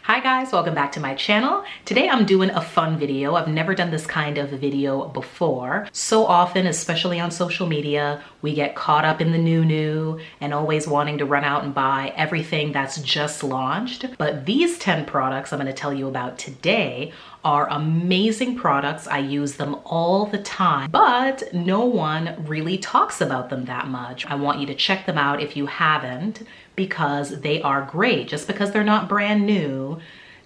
Hi guys, welcome back to my channel. Today I'm doing a fun video. I've never done this kind of video before. So often, especially on social media, we get caught up in the new and always wanting to run out and buy everything that's just launched. But these 10 products I'm going to tell you about today are amazing products. I use them all the time, but no one really talks about them that much. I want you to check them out if you haven't, because they are great. Just because they're not brand new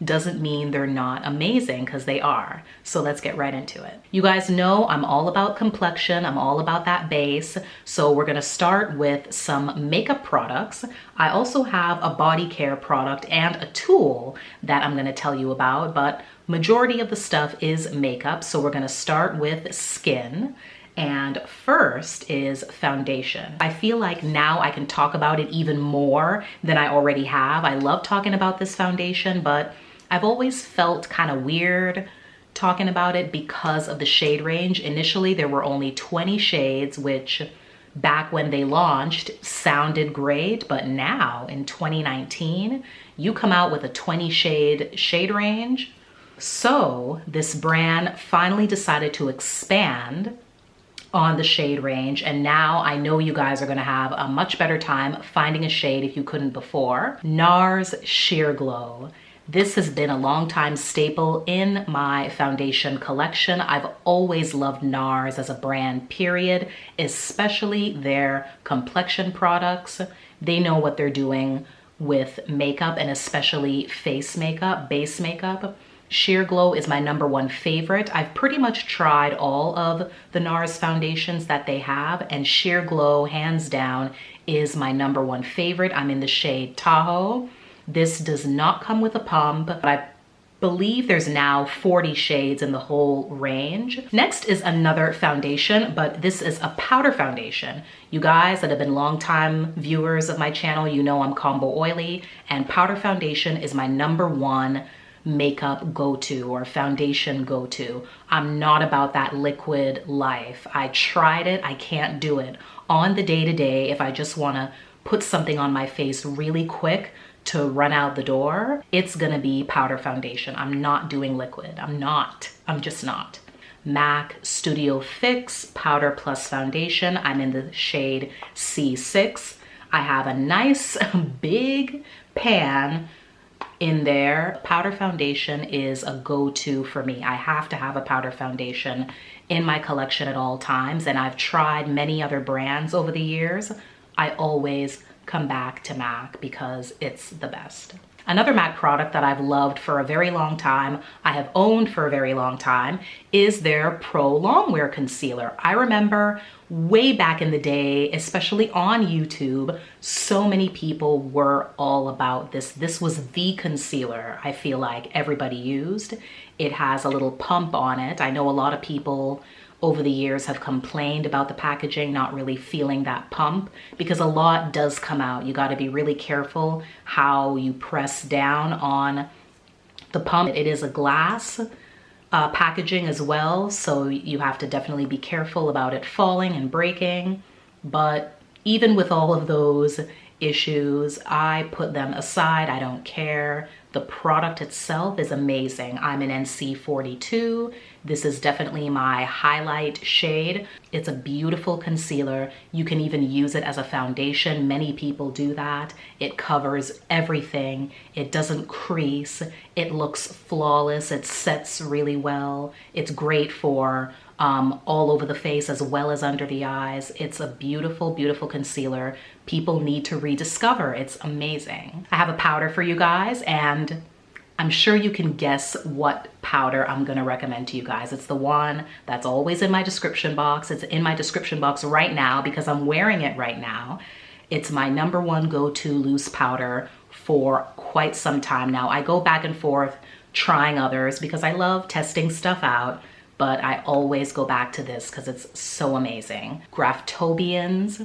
doesn't mean they're not amazing, because they are. So let's get right into it. You guys know I'm all about complexion. I'm all about that base. So we're gonna start with some makeup products. I also have a body care product and a tool that I'm gonna tell you about, but majority of the stuff is makeup. So we're gonna start with skin. And first is foundation. I feel like now I can talk about it even more than I already have. I love talking about this foundation, but I've always felt kind of weird talking about it because of the shade range. Initially, there were only 20 shades, which back when they launched sounded great, but now in 2019, you come out with a 20 shade range. So this brand finally decided to expand on the shade range, and now I know you guys are gonna have a much better time finding a shade if you couldn't before. NARS Sheer Glow. This has been a long time staple in my foundation collection. I've always loved NARS as a brand, period, especially their complexion products. They know what they're doing with makeup, and especially face makeup, base makeup. Sheer Glow is my #1 favorite. I've pretty much tried all of the NARS foundations that they have, and Sheer Glow, hands down, is my #1 favorite. I'm in the shade Tahoe. This does not come with a pump, but I believe there's now 40 shades in the whole range. Next is another foundation, but this is a powder foundation. You guys that have been longtime viewers of my channel, you know I'm combo oily, and powder foundation is my #1 makeup go-to or foundation go-to. I'm not about that liquid life. I tried it, I can't do it. On the day-to-day, if I just wanna put something on my face really quick to run out the door, it's gonna be powder foundation. I'm not doing liquid. I'm just not. MAC Studio Fix Powder Plus Foundation. I'm in the shade C6. I have a nice big pan in there. Powder foundation is a go-to for me. I have to have a powder foundation in my collection at all times, and I've tried many other brands over the years. I always come back to MAC because it's the best. Another MAC product that I've loved for a very long time, I have owned for a very long time, is their Pro Longwear Concealer. I remember way back in the day, especially on YouTube, so many people were all about this. This was the concealer I feel like everybody used. It has a little pump on it. I know a lot of people over the years have complained about the packaging not really feeling that pump, because a lot does come out. You got to be really careful how you press down on the pump. It is a glass packaging as well, so you have to definitely be careful about it falling and breaking. But even with all of those issues, I put them aside. I don't care. The product itself is amazing. I'm in NC42. This is definitely my highlight shade. It's a beautiful concealer. You can even use it as a foundation. Many people do that. It covers everything. It doesn't crease. It looks flawless. It sets really well. It's great for all over the face as well as under the eyes. It's a beautiful, beautiful concealer. People need to rediscover. It's amazing. I have a powder for you guys, and I'm sure you can guess what powder I'm gonna recommend to you guys. It's the one that's always in my description box. It's in my description box right now because I'm wearing it right now. It's my #1 go-to loose powder for quite some time now. I go back and forth trying others because I love testing stuff out, but I always go back to this because it's so amazing. Graftobian's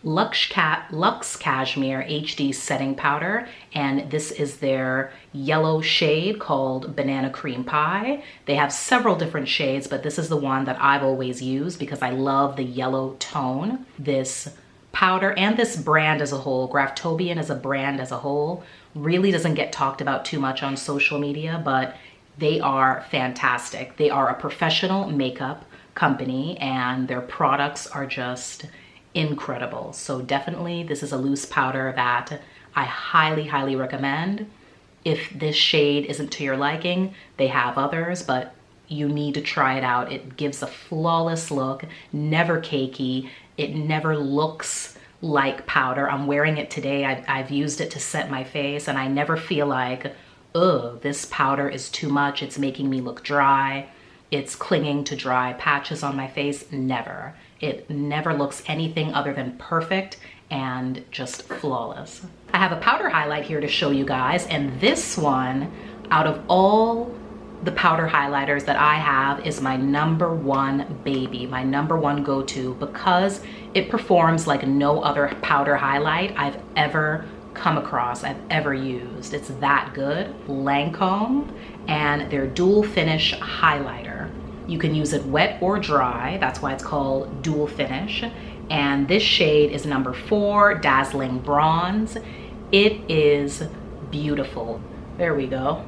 Luxe Cashmere HD Setting Powder, and this is their yellow shade called Banana Cream Pie. They have several different shades, but this is the one that I've always used because I love the yellow tone. This powder and this brand as a whole, Graftobian as a brand as a whole, really doesn't get talked about too much on social media, but they are fantastic. They are a professional makeup company and their products are just incredible. So definitely this is a loose powder that I highly, highly recommend. If this shade isn't to your liking, they have others, but you need to try it out. It gives a flawless look, never cakey. It never looks like powder. I'm wearing it today. I've used it to set my face and I never feel like, ugh, this powder is too much. It's making me look dry. It's clinging to dry patches on my face. Never. It never looks anything other than perfect and just flawless. I have a powder highlight here to show you guys, and this one, out of all the powder highlighters that I have, is my #1 baby, my #1 go-to, because it performs like no other powder highlight I've ever come across, I've ever used. It's that good. Lancôme and their dual finish highlighter. You can use it wet or dry, that's why it's called dual finish. And this shade is #4, Dazzling Bronze. It is beautiful. There we go.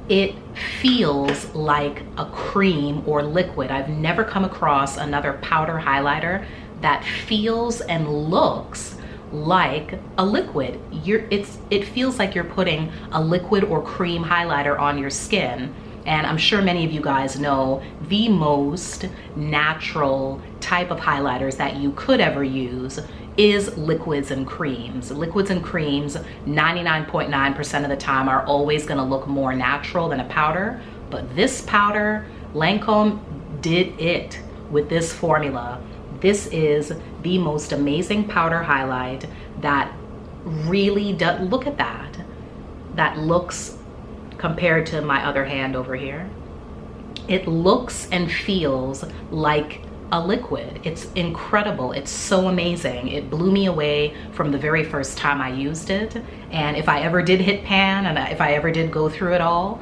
It feels like a cream or liquid. I've never come across another powder highlighter that feels and looks like a liquid. It feels like you're putting a liquid or cream highlighter on your skin. And I'm sure many of you guys know the most natural type of highlighters that you could ever use is liquids and creams. Liquids and creams 99.9% of the time are always gonna look more natural than a powder, but this powder, Lancôme did it with this formula. This is the most amazing powder highlight that really does, look at that. That looks, compared to my other hand over here, it looks and feels like a liquid. It's incredible. It's so amazing. It blew me away from the very first time I used it. And if I ever did hit pan and if I ever did go through it all,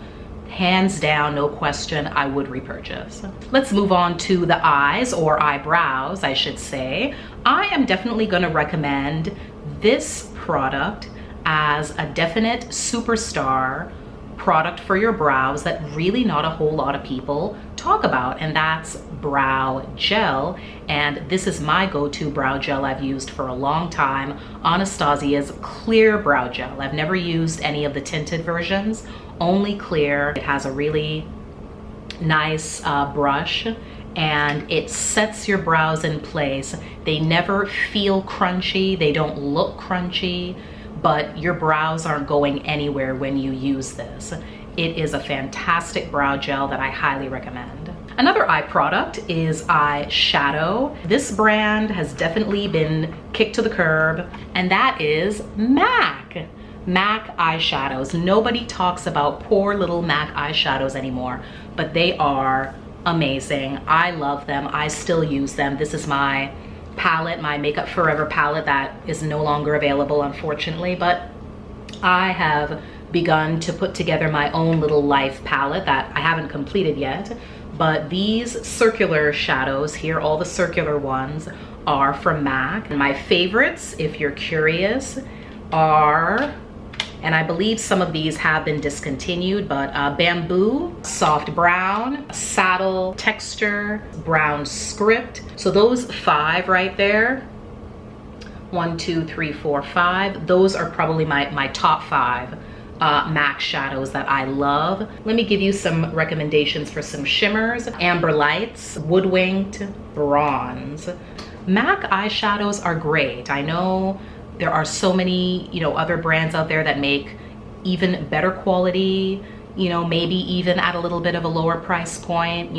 hands down, no question, I would repurchase. Let's move on to the eyes, or eyebrows, I should say. I am definitely gonna recommend this product as a definite superstar product for your brows that really not a whole lot of people talk about, and that's brow gel. And this is my go-to brow gel I've used for a long time, Anastasia's Clear Brow Gel. I've never used any of the tinted versions, only clear. It has a really nice brush and it sets your brows in place. They never feel crunchy, they don't look crunchy, but your brows aren't going anywhere when you use this. It is a fantastic brow gel that I highly recommend. Another eye product is Eyeshadow. This brand has definitely been kicked to the curb, and that is MAC. MAC eyeshadows. Nobody talks about poor little MAC eyeshadows anymore, but they are amazing. I love them. I still use them. This is my palette, my Makeup Forever palette that is no longer available, unfortunately, but I have begun to put together my own little life palette that I haven't completed yet. But these circular shadows here, all the circular ones, are from MAC. And my favorites, if you're curious, are, and I believe some of these have been discontinued, but Bamboo, Soft Brown, Saddle Texture, Brown Script. So those 5 right there, 1, 2, 3, 4, 5, those are probably my top 5 MAC shadows that I love. Let me give you some recommendations for some shimmers. Amber Lights, Woodwinked Bronze. MAC eyeshadows are great. I know there are so many, other brands out there that make even better quality, maybe even at a little bit of a lower price point,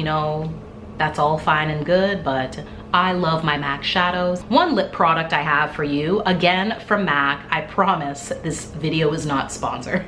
that's all fine and good, but I love my MAC shadows. One lip product I have for you, again from MAC. I promise this video is not sponsored.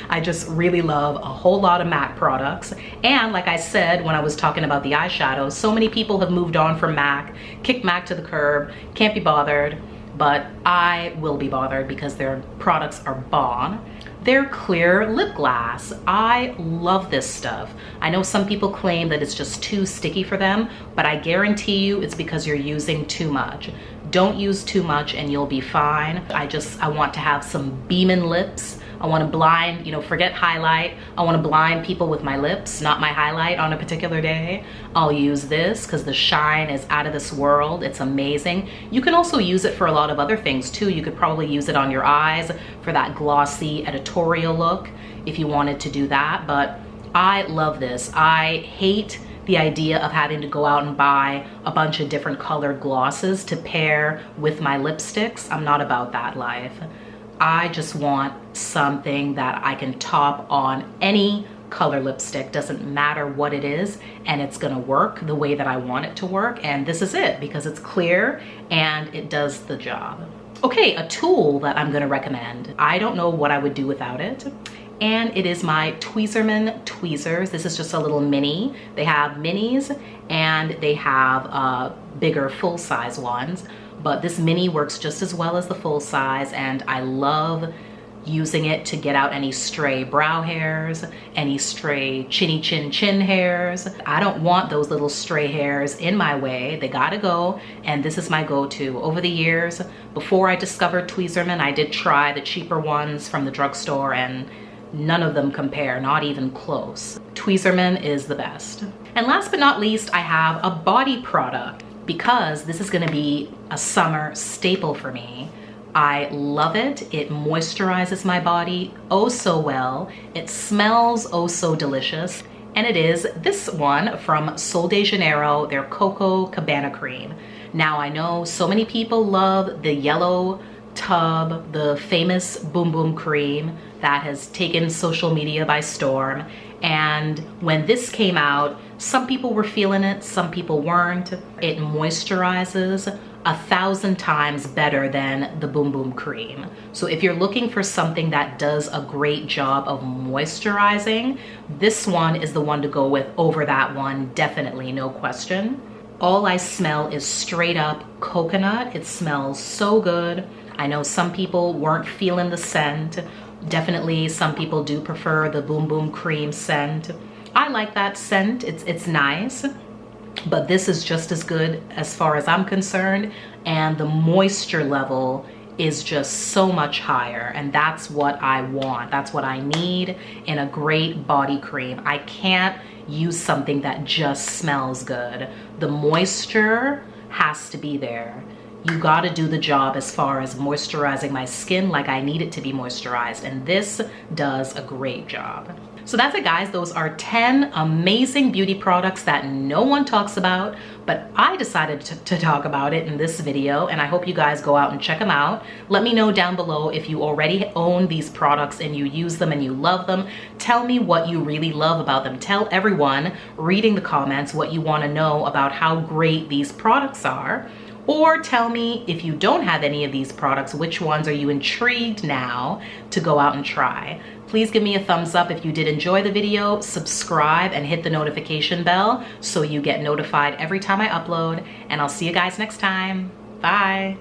I just really love a whole lot of MAC products. And like I said, when I was talking about the eyeshadows, so many people have moved on from MAC, kicked MAC to the curb, can't be bothered, but I will be bothered because their products are bomb. their Clear Lipglass. I love this stuff. I know some people claim that it's just too sticky for them, but I guarantee you it's because you're using too much. Don't use too much and you'll be fine. I want to have some beaming lips. I want to blind, you know, forget highlight. I want to blind people with my lips, not my highlight on a particular day. I'll use this because the shine is out of this world. It's amazing. You can also use it for a lot of other things too. You could probably use it on your eyes for that glossy editorial look if you wanted to do that. But I love this. I hate the idea of having to go out and buy a bunch of different colored glosses to pair with my lipsticks. I'm not about that life. I just want something that I can top on any color lipstick, doesn't matter what it is, and it's gonna work the way that I want it to work. And this is it because it's clear and it does the job. Okay, a tool that I'm gonna recommend. I don't know what I would do without it. And it is my Tweezerman tweezers. This is just a little mini. They have minis and they have bigger full-size ones. But this mini works just as well as the full size, and I love using it to get out any stray brow hairs, any stray chinny chin hairs. I don't want those little stray hairs in my way. They gotta go, and this is my go-to. Over the years, before I discovered Tweezerman, I did try the cheaper ones from the drugstore, and none of them compare, not even close. Tweezerman is the best. And last but not least, I have a body product, because this is gonna be a summer staple for me. I love it. It moisturizes my body oh so well. It smells oh so delicious. And it is this one from Sol de Janeiro, their Coco Cabana cream. Now I know so many people love the yellow tub, the famous Boom Boom cream that has taken social media by storm. And when this came out, some people were feeling it, some people weren't. It moisturizes 1,000 times better than the Boom Boom cream. So if you're looking for something that does a great job of moisturizing, this one is the one to go with over that one, definitely, no question. All I smell is straight up coconut. It smells so good. I know some people weren't feeling the scent. Definitely some people do prefer the Boom Boom cream scent. I like that scent, it's nice, but this is just as good as far as I'm concerned, and the moisture level is just so much higher, and that's what I want. That's what I need in a great body cream. I can't use something that just smells good. The moisture has to be there. You gotta do the job as far as moisturizing my skin like I need it to be moisturized, and this does a great job. So that's it, guys. Those are 10 amazing beauty products that no one talks about, but I decided to talk about it in this video, and I hope you guys go out and check them out. Let me know down below if you already own these products and you use them and you love them. Tell me what you really love about them. Tell everyone reading the comments what you want to know about how great these products are. Or tell me, if you don't have any of these products, which ones are you intrigued now to go out and try? Please give me a thumbs up if you did enjoy the video, subscribe, and hit the notification bell so you get notified every time I upload. And I'll see you guys next time. Bye.